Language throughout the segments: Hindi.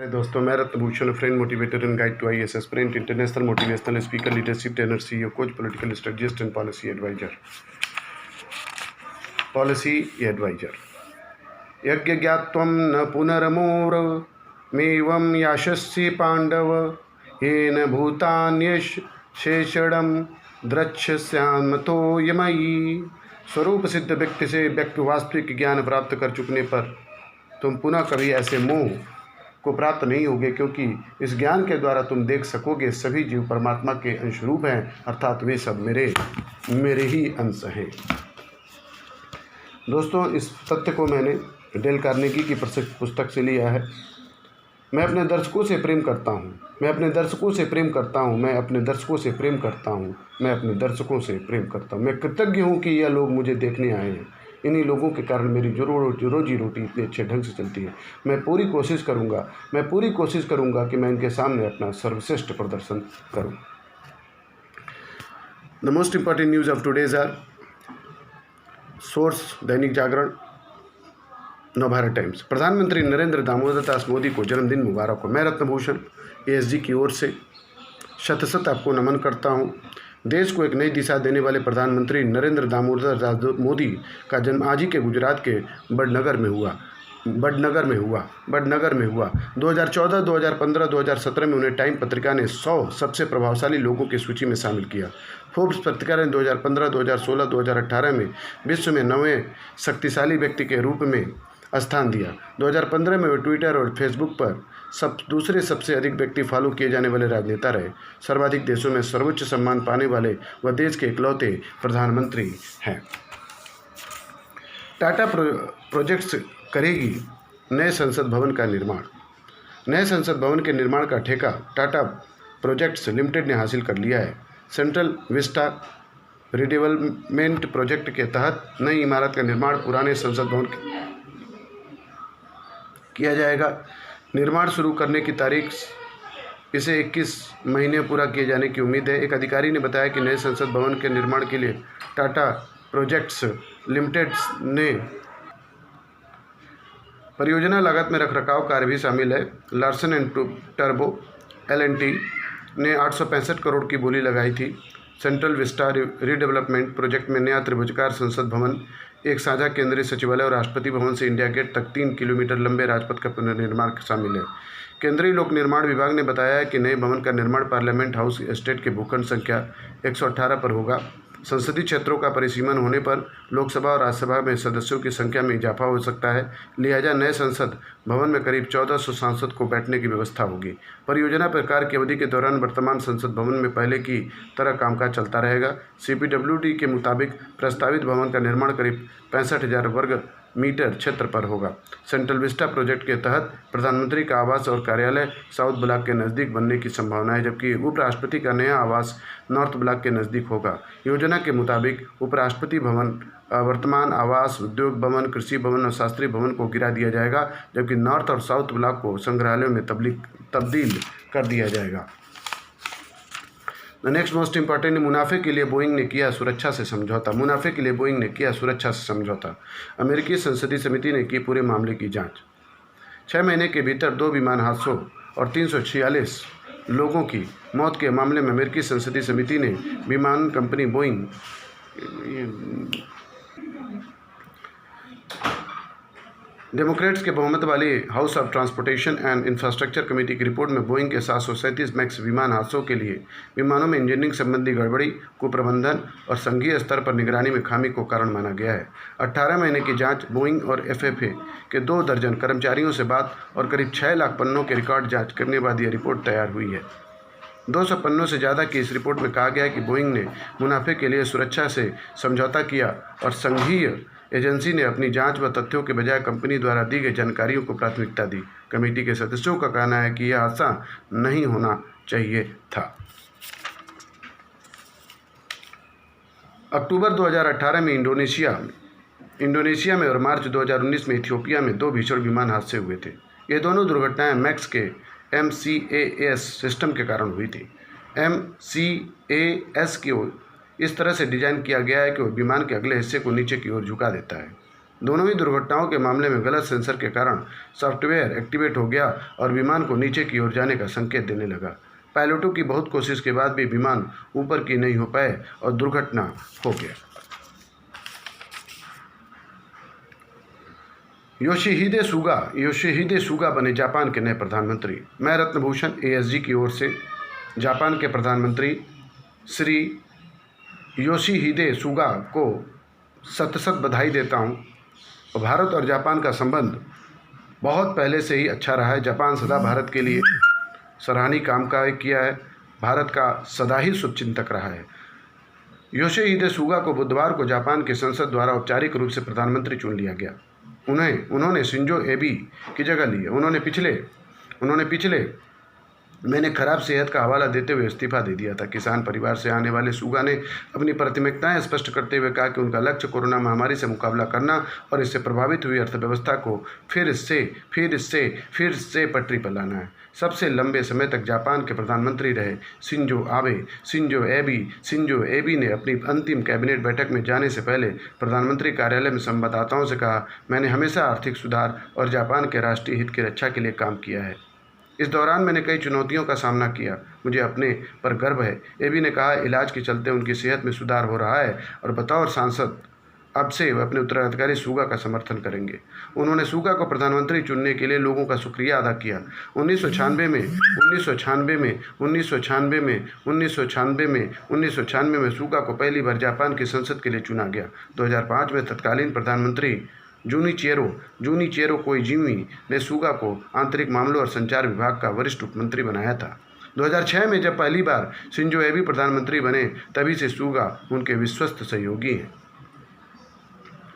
अरे दोस्तों, मैं Ratnabhushan, friend, motivator and guide to IAS aspirant, international motivational speaker, leadership trainer, CEO, coach, political strategist and policy advisor. यज्ञज्ञात्वं न पुनरमोरमेवं याशस्ये पांडव येन भूतान्यशेषणं द्रक्ष्यामतो यमयी। स्वरूप सिद्ध व्यक्ति से व्यक्ति वास्तविक ज्ञान प्राप्त कर चुकने पर तुम पुनः कभी ऐसे मोह को प्राप्त नहीं होगे, क्योंकि इस ज्ञान के द्वारा तुम देख सकोगे सभी जीव परमात्मा के अंशरूप हैं, अर्थात वे सब मेरे ही अंश हैं। दोस्तों, इस तथ्य को मैंने डेल कार्नेगी की प्रसिद्ध पुस्तक से लिया है। मैं अपने दर्शकों से प्रेम करता हूँ, मैं अपने दर्शकों से प्रेम करता हूँ, मैं अपने दर्शकों से प्रेम करता हूँ, मैं अपने दर्शकों से प्रेम करता हूँ। मैं कृतज्ञ हूँ कि यह लोग मुझे देखने आए हैं। इन्हीं लोगों के कारण मेरी रोजी रोटी इतने अच्छे ढंग से चलती है। मैं पूरी कोशिश करूँगा कि मैं इनके सामने अपना सर्वश्रेष्ठ प्रदर्शन करूँ। The most important news of today's our source Dainik Jagran, Navbharat times. प्रधानमंत्री नरेंद्र दामोदर दास मोदी को जन्मदिन मुबारक हो। मैं रत्नभूषण एएसजी की ओर से शत आपको नमन करता हूँ। देश को एक नई दिशा देने वाले प्रधानमंत्री नरेंद्र दामोदर दास मोदी का जन्म आज ही के गुजरात के बड़नगर में हुआ। 2014, 2015, 2017 में उन्हें टाइम पत्रिका ने 100 सबसे प्रभावशाली लोगों की सूची में शामिल किया। फोर्ब्स पत्रिका ने 2015, 2016, 2018 में विश्व में 9वें शक्तिशाली व्यक्ति के रूप में स्थान दिया। 2015 में वे ट्विटर और फेसबुक पर दूसरे सबसे अधिक व्यक्ति फॉलो किए जाने वाले राजनेता रहे। सर्वाधिक देशों में सर्वोच्च सम्मान पाने वाले व देश के इकलौते प्रधानमंत्री हैं। टाटा प्रोजेक्ट्स करेगी नए संसद भवन का निर्माण। नए संसद भवन के निर्माण का ठेका टाटा प्रोजेक्ट्स लिमिटेड ने हासिल कर लिया है। सेंट्रल विस्टा रिडेवलपमेंट प्रोजेक्ट के तहत नई इमारत का निर्माण पुराने संसद भवन किया जाएगा। निर्माण शुरू करने की तारीख इसे 21 महीने पूरा किए जाने की उम्मीद है। एक अधिकारी ने बताया कि नए संसद भवन के निर्माण के लिए टाटा प्रोजेक्ट्स लिमिटेड ने परियोजना लागत में रखरखाव कार्य भी शामिल है। लार्सन एंड टर्बो LNT ने 865 करोड़ की बोली लगाई थी। सेंट्रल विस्टा रीडेवलपमेंट प्रोजेक्ट में नया त्रिभुजाकार संसद भवन, एक साझा केंद्रीय सचिवालय और राष्ट्रपति भवन से इंडिया गेट तक 3 किलोमीटर लंबे राजपथ का पुनर्निर्माण शामिल है। केंद्रीय लोक निर्माण विभाग ने बताया है कि नए भवन का निर्माण पार्लियामेंट हाउस एस्टेट के भूखंड संख्या 118 पर होगा। संसदीय क्षेत्रों का परिसीमन होने पर लोकसभा और राज्यसभा में सदस्यों की संख्या में इजाफा हो सकता है। लिहाजा नए संसद भवन में करीब 1400 सांसद को बैठने की व्यवस्था होगी। परियोजना प्रकार की अवधि के दौरान वर्तमान संसद भवन में पहले की तरह कामकाज चलता रहेगा। CPWD के मुताबिक प्रस्तावित भवन का निर्माण करीब 65,000 वर्ग मीटर क्षेत्र पर होगा। सेंट्रल विस्टा प्रोजेक्ट के तहत प्रधानमंत्री का आवास और कार्यालय साउथ ब्लॉक के नज़दीक बनने की संभावना है, जबकि उपराष्ट्रपति का नया आवास नॉर्थ ब्लॉक के नज़दीक होगा। योजना के मुताबिक उपराष्ट्रपति भवन, वर्तमान आवास, उद्योग भवन, कृषि भवन और शास्त्रीय भवन को गिरा दिया जाएगा, जबकि नॉर्थ और साउथ ब्लॉक को संग्रहालयों में तब्दील कर दिया जाएगा। द नेक्स्ट मोस्ट इंपॉर्टेंट, मुनाफे के लिए बोइंग ने किया सुरक्षा से समझौता। अमेरिकी संसदीय समिति ने की पूरे मामले की जांच। 6 महीने के भीतर 2 विमान हादसों और 346 लोगों की मौत के मामले में अमेरिकी संसदीय समिति ने विमान कंपनी बोइंग डेमोक्रेट्स के बहुमत वाली house of transportation and infrastructure committee की रिपोर्ट में बोइंग के 737 मैक्स विमान हादसों के लिए विमानों में इंजीनियरिंग संबंधी गड़बड़ी, कुप्रबंधन और संघीय स्तर पर निगरानी में खामी को कारण माना गया है। 18 महीने की जांच, बोइंग और FAA के 2 दर्जन कर्मचारियों से बात और करीब 6 लाख पन्नों के रिकॉर्ड जांच करने के बाद यह रिपोर्ट तैयार हुई है। 200 पन्नों से ज़्यादा की इस रिपोर्ट में कहा गया है कि बोइंग ने मुनाफे के लिए सुरक्षा से समझौता किया और संघीय एजेंसी ने अपनी जांच व तथ्यों के बजाय कंपनी द्वारा दी गई जानकारियों को प्राथमिकता दी। कमेटी के सदस्यों का कहना है कि यह हादसा नहीं होना चाहिए था। अक्टूबर 2018 में इंडोनेशिया में और मार्च 2019 में इथियोपिया में 2 भीषण विमान हादसे हुए थे। ये दोनों दुर्घटनाएं मैक्स के MCAS सिस्टम के कारण हुई थी। MCAS की इस तरह से डिज़ाइन किया गया है कि वह विमान के अगले हिस्से को नीचे की ओर झुका देता है। दोनों ही दुर्घटनाओं के मामले में गलत सेंसर के कारण सॉफ्टवेयर एक्टिवेट हो गया और विमान को नीचे की ओर जाने का संकेत देने लगा। पायलटों की बहुत कोशिश के बाद भी विमान ऊपर की नहीं हो पाए और दुर्घटना हो गया। योशिहिदे सुगा बने जापान के नए प्रधानमंत्री। मैं रत्न भूषण ASG की ओर से जापान के प्रधानमंत्री श्री योशिहिदे सुगा को शत बधाई देता हूँ। भारत और जापान का संबंध बहुत पहले से ही अच्छा रहा है। जापान सदा भारत के लिए सराहनीय काम किया है, भारत का सदा ही शुभचिंतक रहा है। योशिहिदे सुगा को बुधवार को जापान की संसद द्वारा औपचारिक रूप से प्रधानमंत्री चुन लिया गया। उन्होंने शिंजो एबे की जगह ली है। उन्होंने पिछले मैंने खराब सेहत का हवाला देते हुए इस्तीफा दे दिया था। किसान परिवार से आने वाले सुगा ने अपनी प्राथमिकताएं स्पष्ट करते हुए कहा कि उनका लक्ष्य कोरोना महामारी से मुकाबला करना और इससे प्रभावित हुई अर्थव्यवस्था को फिर से पटरी पर लाना है। सबसे लंबे समय तक जापान के प्रधानमंत्री रहे शिंजो एबे ने अपनी अंतिम कैबिनेट बैठक में जाने से पहले प्रधानमंत्री कार्यालय में संवाददाताओं से कहा, मैंने हमेशा आर्थिक सुधार और जापान के राष्ट्रीय हित की रक्षा के लिए काम किया है। इस दौरान मैंने कई चुनौतियों का सामना किया, मुझे अपने पर गर्व है। एबे ने कहा, इलाज के चलते उनकी सेहत में सुधार हो रहा है और बतौर सांसद अब से वे अपने उत्तराधिकारी सुगा का समर्थन करेंगे। उन्होंने सुगा को प्रधानमंत्री चुनने के लिए लोगों का शुक्रिया अदा किया। 1996 में सुगा को पहली बार जापान की संसद के लिए चुना गया। 2005 में तत्कालीन प्रधानमंत्री जूनिचेरो कोइजुमी ने सुगा को आंतरिक मामलों और संचार विभाग का वरिष्ठ उपमंत्री बनाया था। 2006 में जब पहली बार शिंजो एबे प्रधानमंत्री बने, तभी से सुगा उनके विश्वस्त सहयोगी हैं।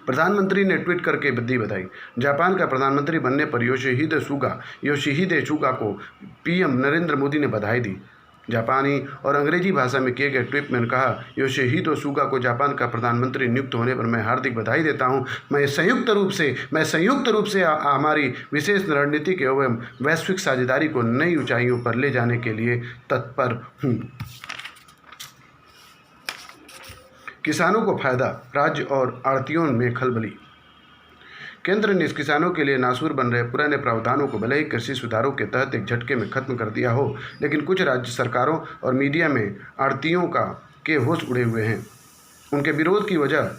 प्रधानमंत्री ने ट्वीट करके दी बधाई। जापान का प्रधानमंत्री बनने पर योशिहिदे सुगा को PM नरेंद्र मोदी ने बधाई दी। जापानी और अंग्रेजी भाषा में किए गए ट्वीट में कहा, योशिहिदे सुगा को जापान का प्रधानमंत्री नियुक्त होने पर मैं हार्दिक बधाई देता हूं। मैं संयुक्त रूप से हमारी विशेष रणनीतिक एवं वैश्विक साझेदारी को नई ऊंचाइयों पर ले जाने के लिए तत्पर हूं। किसानों को फायदा, राज्य और आड़तियों में खलबली। केंद्र ने किसानों के लिए नासूर बन रहे पुराने प्रावधानों को भले ही कृषि सुधारों के तहत एक झटके में खत्म कर दिया हो, लेकिन कुछ राज्य सरकारों और मीडिया में आड़तियों के होश उड़े हुए हैं। उनके विरोध की वजह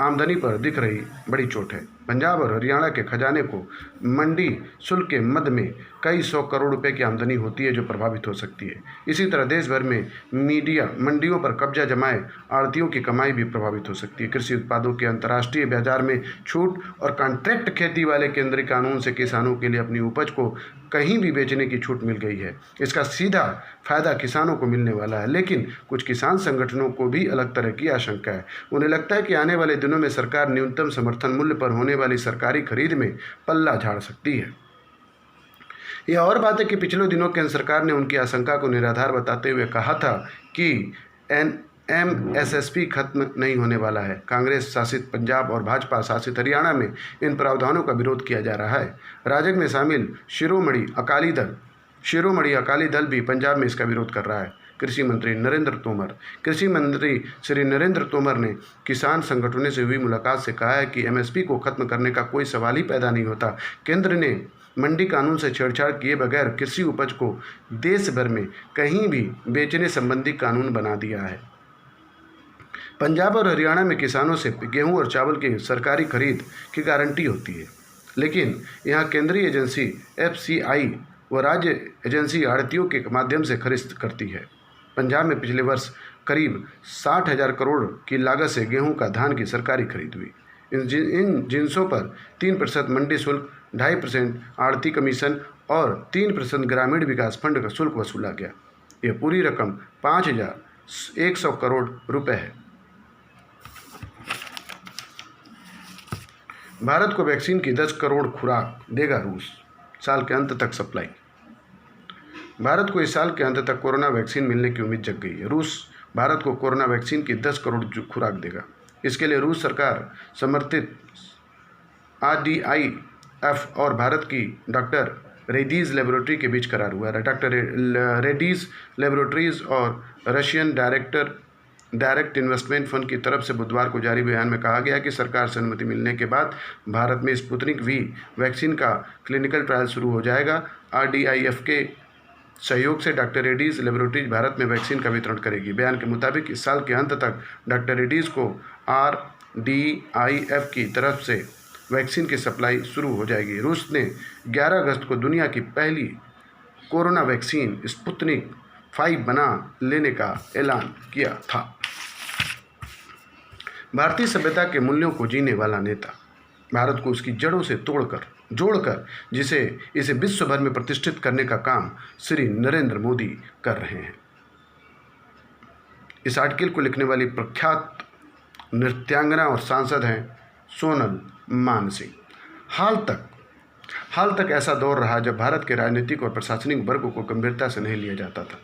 आमदनी पर दिख रही बड़ी चोट है। पंजाब और हरियाणा के खजाने को मंडी शुल्क के मद में कई 100 करोड़ रुपए की आमदनी होती है, जो प्रभावित हो सकती है। इसी तरह देश भर में मंडियों पर कब्जा जमाए आड़तियों की कमाई भी प्रभावित हो सकती है। कृषि उत्पादों के अंतर्राष्ट्रीय बाजार में छूट और कॉन्ट्रैक्ट खेती वाले केंद्रीय कानून से किसानों के लिए अपनी उपज को कहीं भी बेचने की छूट मिल गई है। इसका सीधा फायदा किसानों को मिलने वाला है, लेकिन कुछ किसान संगठनों को भी अलग तरह की आशंका है। उन्हें लगता है कि आने वाले दिनों में सरकार न्यूनतम समर्थन मूल्य पर होने वाली सरकारी खरीद में पल्ला झाड़ सकती है। यह और बात है कि पिछले दिनों केंद्र सरकार ने उनकी आशंका को निराधार बताते हुए कहा था कि MSP खत्म नहीं होने वाला है। कांग्रेस शासित पंजाब और भाजपा शासित हरियाणा में इन प्रावधानों का विरोध किया जा रहा है। राजग में शामिल शिरोमणि अकाली दल भी पंजाब में इसका विरोध कर रहा है। कृषि मंत्री श्री नरेंद्र तोमर ने किसान संगठनों से हुई मुलाकात से कहा है कि MSP को खत्म करने का कोई सवाल ही पैदा नहीं होता। केंद्र ने मंडी कानून से छेड़छाड़ किए बगैर कृषि उपज को देश भर में कहीं भी बेचने संबंधी कानून बना दिया है। पंजाब और हरियाणा में किसानों से गेहूं और चावल की सरकारी खरीद की गारंटी होती है, लेकिन यहाँ केंद्रीय एजेंसी FCI व राज्य एजेंसी आड़तियों के माध्यम से खरीद करती है। पंजाब में पिछले वर्ष करीब 60,000 करोड़ की लागत से गेहूं का धान की सरकारी खरीद हुई। इन जिन्सों पर 3% मंडी शुल्क, 2.5% आड़ती कमीशन और 3% ग्रामीण विकास फंड का शुल्क वसूला गया। यह पूरी रकम 5,100 करोड़ रुपए है। भारत को वैक्सीन की 10 करोड़ खुराक देगा रूस, साल के अंत तक सप्लाई। भारत को इस साल के अंत तक कोरोना वैक्सीन मिलने की उम्मीद जग गई है। रूस भारत को कोरोना वैक्सीन की 10 करोड़ खुराक देगा। इसके लिए रूस सरकार समर्थित RDIF और भारत की डॉक्टर रेड्डीज लेबोरेटरी के बीच करार हुआ है। डॉक्टर रेड्डीज लेबोरेटरीज और Russian director direct investment fund की तरफ से बुधवार को जारी बयान में कहा गया कि सरकार से अनुमति मिलने के बाद भारत में स्पुतनिक वी वैक्सीन का क्लिनिकल ट्रायल शुरू हो जाएगा। RDIF के सहयोग से डॉक्टर रेड्डीज लेबोरेटरीज भारत में वैक्सीन का वितरण करेगी। बयान के मुताबिक इस साल के अंत तक डॉक्टर रेड्डीज को RDIF की तरफ से वैक्सीन की सप्लाई शुरू हो जाएगी। रूस ने 11 अगस्त को दुनिया की पहली कोरोना वैक्सीन स्पुतनिक 5 बना लेने का ऐलान किया था। भारतीय सभ्यता के मूल्यों को जीने वाला नेता, भारत को उसकी जड़ों से जोड़कर इसे विश्व भर में प्रतिष्ठित करने का काम श्री नरेंद्र मोदी कर रहे हैं। इस आर्टिकल को लिखने वाली प्रख्यात नृत्यांगना और सांसद हैं सोनल मानसिंह। हाल तक ऐसा दौर रहा जब भारत के राजनीतिक और प्रशासनिक वर्ग को गंभीरता से नहीं लिया जाता था।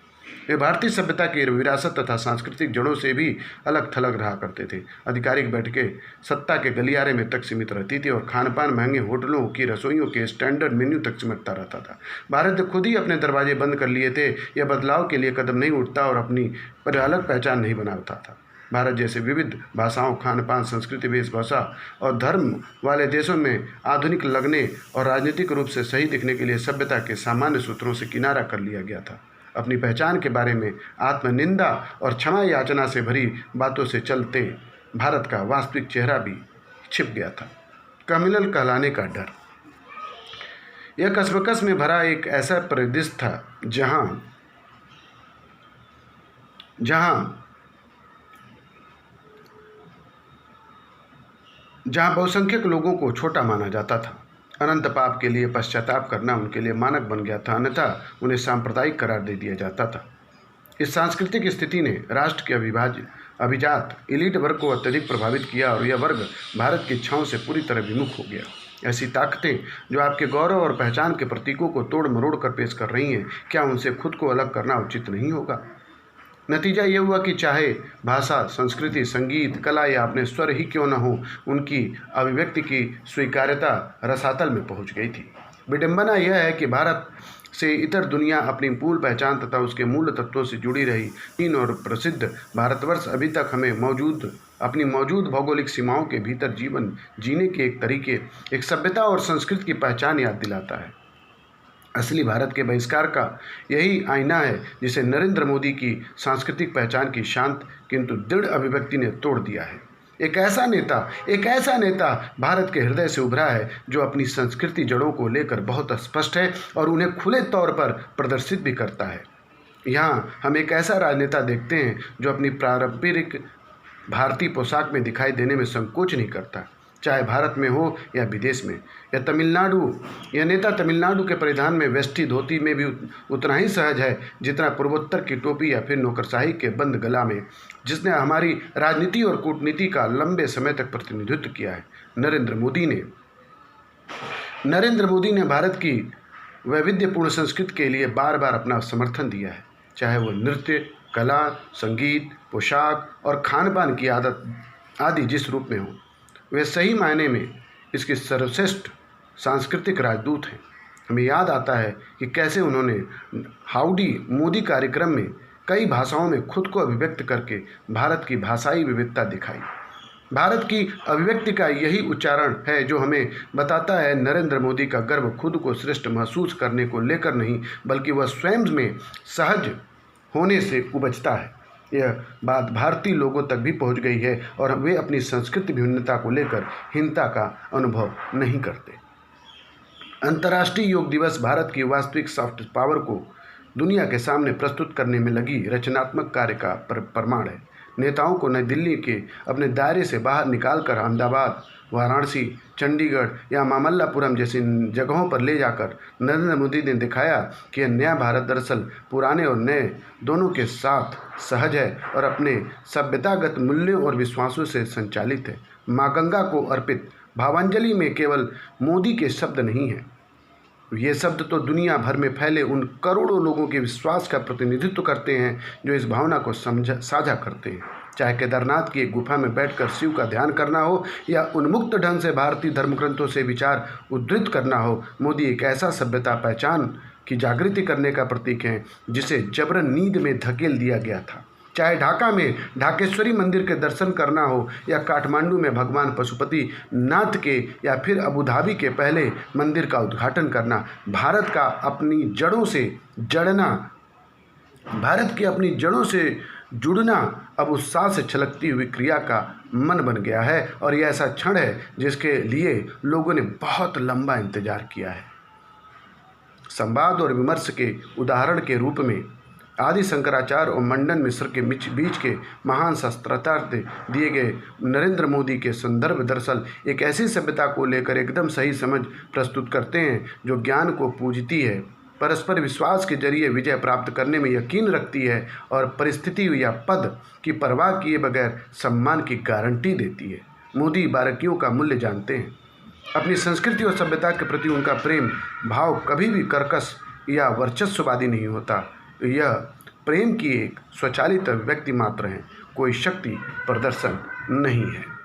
वे भारतीय सभ्यता की विरासत तथा सांस्कृतिक जड़ों से भी अलग थलग रहा करते थे। आधिकारिक बैठकें सत्ता के गलियारे में तक सीमित रहती थी और खानपान महंगे होटलों की रसोइयों के स्टैंडर्ड मेन्यू तक सिमटता रहता था। भारत ने खुद ही अपने दरवाजे बंद कर लिए थे। यह बदलाव के लिए कदम नहीं उठता और अपनी पर अलग पहचान नहीं बनाता था। भारत जैसे विविध भाषाओं, खानपान, संस्कृति, वेशभूषा और धर्म वाले देशों में आधुनिक लगने और राजनीतिक रूप से सही दिखने के लिए सभ्यता के सामान्य सूत्रों से किनारा कर लिया गया था। अपनी पहचान के बारे में आत्मनिंदा और क्षमा याचना से भरी बातों से चलते भारत का वास्तविक चेहरा भी छिप गया था। कम्युनल कहलाने का डर। यह कस्बकस में भरा एक ऐसा परिदृश्य था जहां बहुसंख्यक लोगों को छोटा माना जाता था। अनंत पाप के लिए पश्चाताप करना उनके लिए मानक बन गया था, अन्यथा उन्हें सांप्रदायिक करार दे दिया जाता था। इस सांस्कृतिक स्थिति ने राष्ट्र के अभिजात एलीट वर्ग को अत्यधिक प्रभावित किया और यह वर्ग भारत की इच्छाओं से पूरी तरह विमुख हो गया। ऐसी ताकतें जो आपके गौरव और पहचान के प्रतीकों को तोड़ मरोड़ कर पेश कर रही हैं, क्या उनसे खुद को अलग करना उचित नहीं होगा? नतीजा ये हुआ कि चाहे भाषा, संस्कृति, संगीत, कला या अपने स्वर ही क्यों न हो, उनकी अभिव्यक्ति की स्वीकार्यता रसातल में पहुंच गई थी। विडंबना यह है कि भारत से इतर दुनिया अपनी मूल पहचान तथा उसके मूल तत्वों से जुड़ी रही तीन और प्रसिद्ध भारतवर्ष अभी तक हमें अपनी मौजूद भौगोलिक सीमाओं के भीतर जीवन जीने के एक तरीके, एक सभ्यता और संस्कृति की पहचान याद दिलाता है। असली भारत के बहिष्कार का यही आईना है जिसे नरेंद्र मोदी की सांस्कृतिक पहचान की शांत किंतु दृढ़ अभिव्यक्ति ने तोड़ दिया है। एक ऐसा नेता भारत के हृदय से उभरा है जो अपनी संस्कृति जड़ों को लेकर बहुत स्पष्ट है और उन्हें खुले तौर पर प्रदर्शित भी करता है। यहाँ हम एक ऐसा राजनेता देखते हैं जो अपनी पारंपरिक भारतीय पोशाक में दिखाई देने में संकोच नहीं करता, चाहे भारत में हो या विदेश में। यह नेता तमिलनाडु के परिधान में वेष्टी धोती में भी उतना ही सहज है जितना पूर्वोत्तर की टोपी या फिर नौकरशाही के बंद गला में, जिसने हमारी राजनीति और कूटनीति का लंबे समय तक प्रतिनिधित्व किया है। नरेंद्र मोदी ने भारत की वैविध्यपूर्ण संस्कृति के लिए बार बार अपना समर्थन दिया है, चाहे वो नृत्य, कला, संगीत, पोशाक और खान पान की आदत आदि जिस रूप में हो। वे सही मायने में इसके सर्वश्रेष्ठ सांस्कृतिक राजदूत हैं। हमें याद आता है कि कैसे उन्होंने हाउडी मोदी कार्यक्रम में कई भाषाओं में खुद को अभिव्यक्त करके भारत की भाषाई विविधता दिखाई। भारत की अभिव्यक्ति का यही उच्चारण है जो हमें बताता है नरेंद्र मोदी का गर्व खुद को श्रेष्ठ महसूस करने को लेकर नहीं, बल्कि वह स्वयं में सहज होने से उपजता है। यह बात भारतीय लोगों तक भी पहुंच गई है और वे अपनी संस्कृति भिन्नता को लेकर हीनता का अनुभव नहीं करते। अंतर्राष्ट्रीय योग दिवस भारत की वास्तविक सॉफ्ट पावर को दुनिया के सामने प्रस्तुत करने में लगी रचनात्मक कार्य का प्रमाण है। नेताओं को नई दिल्ली के अपने दायरे से बाहर निकालकर अहमदाबाद, वाराणसी, चंडीगढ़ या मामल्लापुरम जैसी जगहों पर ले जाकर नरेंद्र मोदी ने दिखाया कि यह नया भारत दरअसल पुराने और नए दोनों के साथ सहज है और अपने सभ्यतागत मूल्यों और विश्वासों से संचालित है। माँ गंगा को अर्पित भावांजलि में केवल मोदी के शब्द नहीं हैं, ये शब्द तो दुनिया भर में फैले उन करोड़ों लोगों के विश्वास का प्रतिनिधित्व करते हैं जो इस भावना को साझा करते हैं। चाहे केदारनाथ की एक गुफा में बैठकर शिव का ध्यान करना हो या उन्मुक्त ढंग से भारतीय धर्मग्रंथों से विचार उद्धृत करना हो, मोदी एक ऐसा सभ्यता पहचान की जागृति करने का प्रतीक है जिसे जबरन नींद में धकेल दिया गया था। चाहे ढाका में ढाकेश्वरी मंदिर के दर्शन करना हो या काठमांडू में भगवान पशुपति नाथ के या फिर अबू धाबी के पहले मंदिर का उद्घाटन करना, भारत की अपनी जड़ों से जुड़ना अब उत्साह से छलकती हुई क्रिया का मन बन गया है और यह ऐसा क्षण है जिसके लिए लोगों ने बहुत लंबा इंतजार किया है। संवाद और विमर्श के उदाहरण के रूप में आदि शंकराचार्य और मंडन मिश्र के बीच के महान शास्त्रार्थ दिए गए नरेंद्र मोदी के संदर्भ दरअसल एक ऐसी सभ्यता को लेकर एकदम सही समझ प्रस्तुत करते हैं जो ज्ञान को पूजती है, परस्पर विश्वास के जरिए विजय प्राप्त करने में यकीन रखती है और परिस्थिति या पद की परवाह किए बगैर सम्मान की गारंटी देती है। मोदी बारीकियों का मूल्य जानते हैं। अपनी संस्कृति और सभ्यता के प्रति उनका प्रेम भाव कभी भी कर्कश या वर्चस्ववादी नहीं होता। यह प्रेम की एक स्वचालित व्यक्ति मात्र है, कोई शक्ति प्रदर्शन नहीं है।